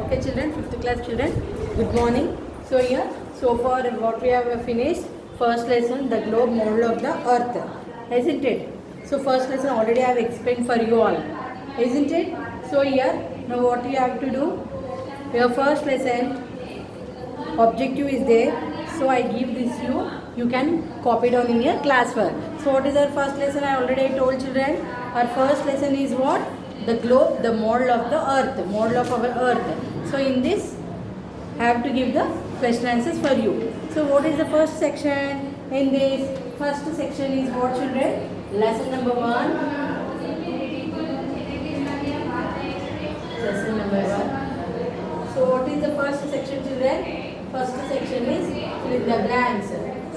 Okay, children, 5th class children, good morning. So here, so far what we have finished, first lesson, the globe model of the earth, isn't it? So first lesson already I have explained for you all, isn't it? So here, now what you have to do, your first lesson objective is there, so I give this you can copy down in your class work. So what is our first lesson? I already told children, our first lesson is what? The globe, the model of the earth, model of our earth. So in this I have to give the question answers for you. So what is the first section? In this first section is what, children? Lesson number 1. Lesson number 1. So what is the first section, children? First section is fill in the blanks.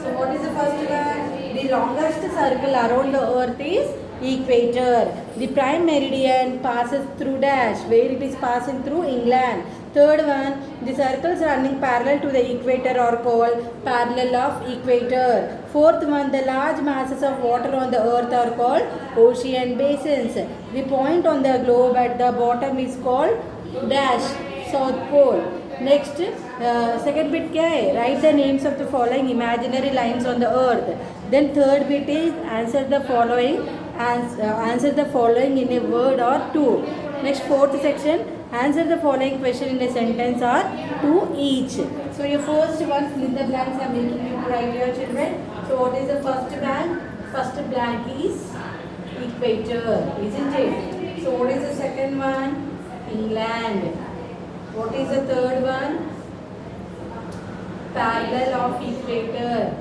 So what is the first one? The longest circle around the earth is equator. The prime meridian passes through dash, where it is passing through England. Third one, the circles running parallel to the equator are called parallel of equator. Fourth one, the large masses of water on the earth are called ocean basins. The point on the globe at the bottom is called dash, South Pole. Next, second bit क्या है? Write the names of the following imaginary lines on the earth. Then third bit is answer the following in a word or two. Next, fourth section, answer the following question in a sentence or two each. So your first one, fill in the blanks I am making you to write, your children. So what is the first blank? First blank is equator, isn't it? So what is the second one? England. What is the third one? Parallel of equator.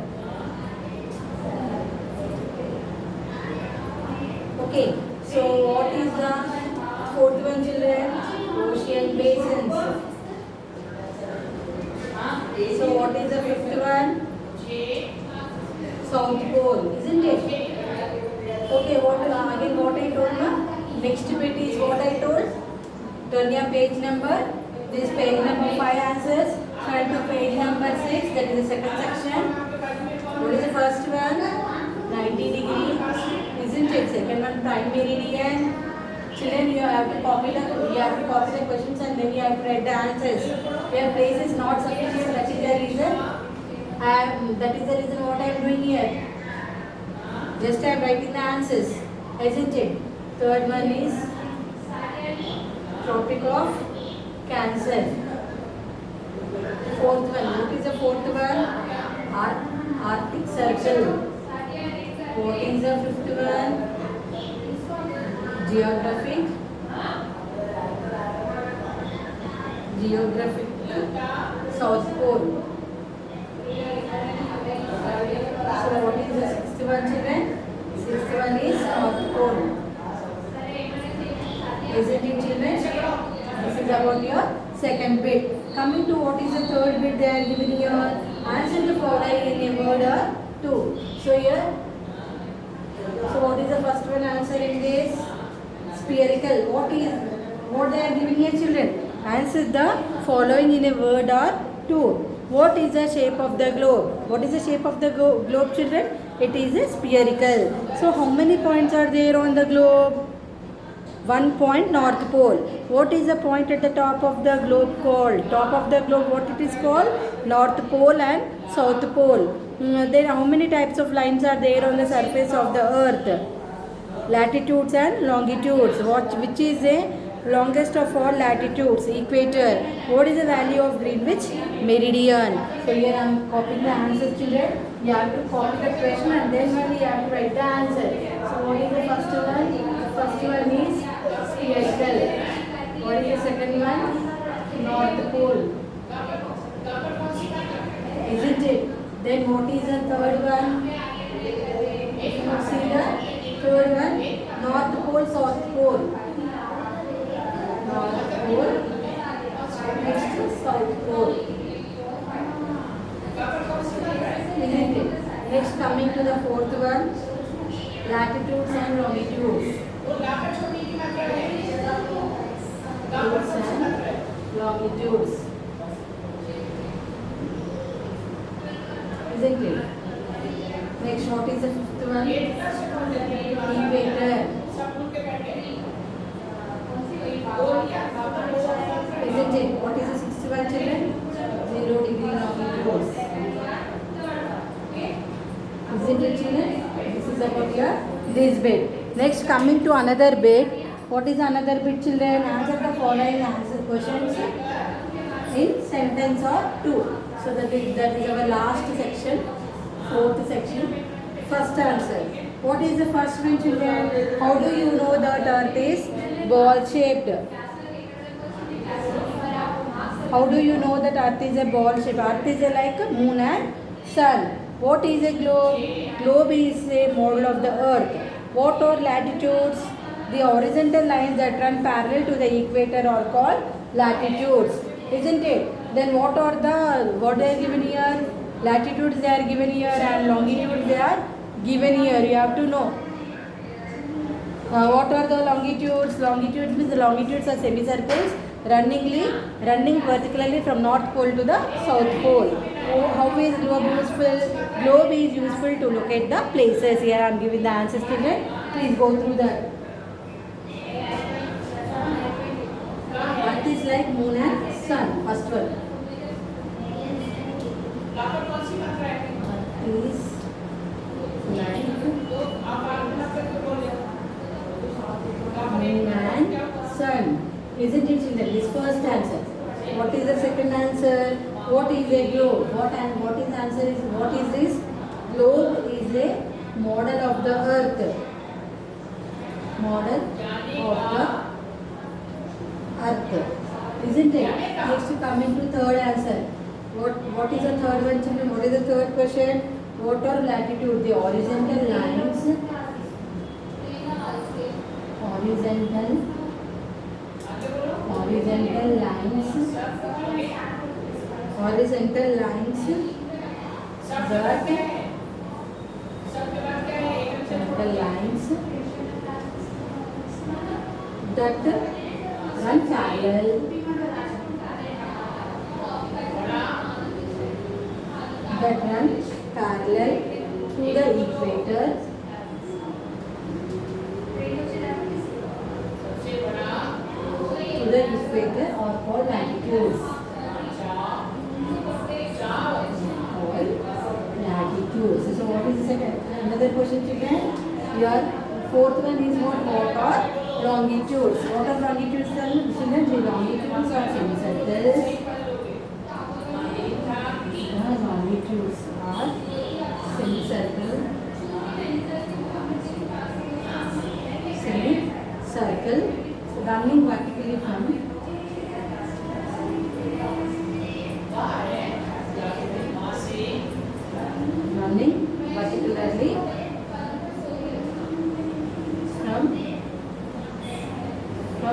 Okay, so what is the fourth one, children? Ocean basins. So what is the fifth one? South Pole, isn't it? Okay, what again what I told you? Next bit is what I told. Turn your page number. This is page number 5 answers. Turn to page number 6. That is the second section. What is the first one? 90 degree. Isn't it? Second one, prime meridian. Children, you have to copy the questions and then you have to write the answers. Your place is not sufficient. That is the reason. What I am doing here. Just I am writing the answers. Isn't it? Third one is Tropic of Cancer. Fourth one. What is the fourth one? Arctic Circle. What is the fifth one? Geographic South Pole. So what is the sixth one, children? Sixth one is North Pole. Isn't it, children? This is about your second bit. Coming to what is the third bit, they are giving your answer the following in a word or two. So here, so what is the first one answer in this? Spherical. What they are giving here, children? Answer the following in a word or two. What is the shape of the globe? What is the shape of the globe, children? It is a spherical. So how many points are there on the globe? 1 point, North Pole. What is the point at the top of the globe called? Top of the globe, what it is called? North Pole and South Pole. Then how many types of lines are there on the surface of the earth? Latitudes and longitudes. Which is the longest of all latitudes? Equator. What is the value of Greenwich Meridian? So here I am copying the answers, children. You have to copy the question and then only you have to write the answer. So what is the first one? First one is spherical. What is the second one? North Pole. Isn't it? Then what is the third one? If you see the third one, North Pole, South Pole. North Pole. Next is South Pole. Isn't it? Next, coming to the fourth one, latitudes and longitudes. Longitudes. Isn't it? Next, what is the fifth one? Equator. Isn't it? What is the 61 children? 0 degree longitude. Isn't it children? This is about your this bit. Next coming to another bit. What is another bit children? Answer the following answer questions in sentence or two. So that is our last section, fourth section. First answer. What is the first one children? How do you know that earth is ball shaped? How do you know that earth is a ball shape? Earth is like a moon and sun. What is a globe? Globe is a model of the earth. What are latitudes? The horizontal lines that run parallel to the equator are called latitudes. Isn't it? Then what they are given here? Latitudes they are given here and longitudes they are given here. You have to know. What are the longitudes? Longitudes means the longitudes are semicircles running vertically from north pole to the south pole. How is globe useful? Globe is useful to locate the places. Here I am giving the answers to you. Please go through that. Earth is like moon and sun. First one. Earth is like moon and sun. Isn't it children? This first answer. What is the second answer? What is a globe? What is answer is what is this? Globe is a model of the earth. Model of the earth. Isn't it? Next to come into third answer. What is the third one children? What is the third question? What are latitude? The horizontal lines. Horizontal lines that run parallel to the equator or called latitudes. So what is the second? Another question children. Your fourth one is what are longitudes? What are longitudes children? The longitudes are semicircles. Longitudes are semicircle running vertically from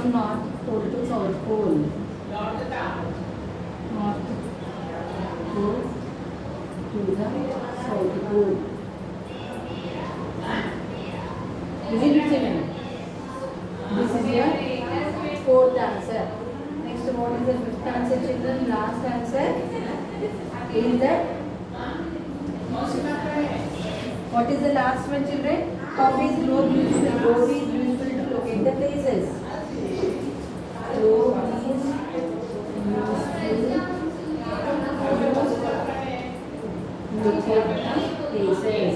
north pole to south pole. North pole to the south pole. Isn't it children? This is your fourth answer. Next, what is the fifth answer children? Last answer is that. What is the last one children? How is globe useful? Globe is useful to locate the places. Globe is useful to locate the places.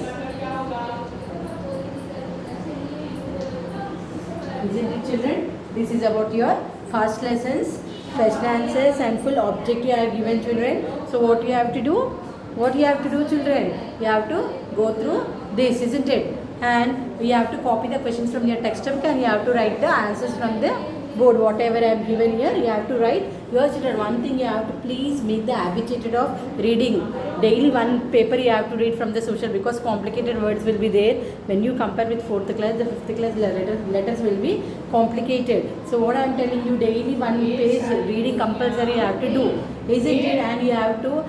Isn't it children? This is about your first lessons, question answers and full objective I have given children. So what you have to do? What you have to do children? You have to go through this, isn't it? And you have to copy the questions from your textbook and you have to write the answers from the board. Whatever I am given here, you have to write. Your children, one thing you have to please make the habituated of reading. Daily one paper you have to read from the social because complicated words will be there. When you compare with 4th class, the 5th class letters will be complicated. So what I am telling you, daily one page reading compulsory you have to do. Isn't it? And you have to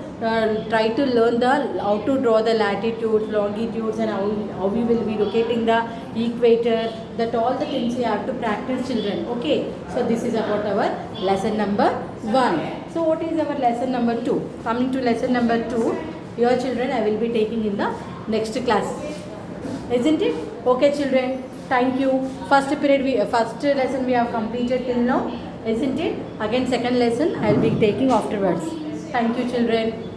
try to learn how to draw the latitudes, longitudes and how you will be locating the equator. That all the things you have to practice children. Okay. So this is about our lesson number 1. So what is our lesson number 2? Coming to lesson number 2, your children I will be taking in the next class. Isn't it? Okay children. Thank you. First lesson we have completed till now, isn't it? Again, second lesson I will be taking afterwards. Thank you, children.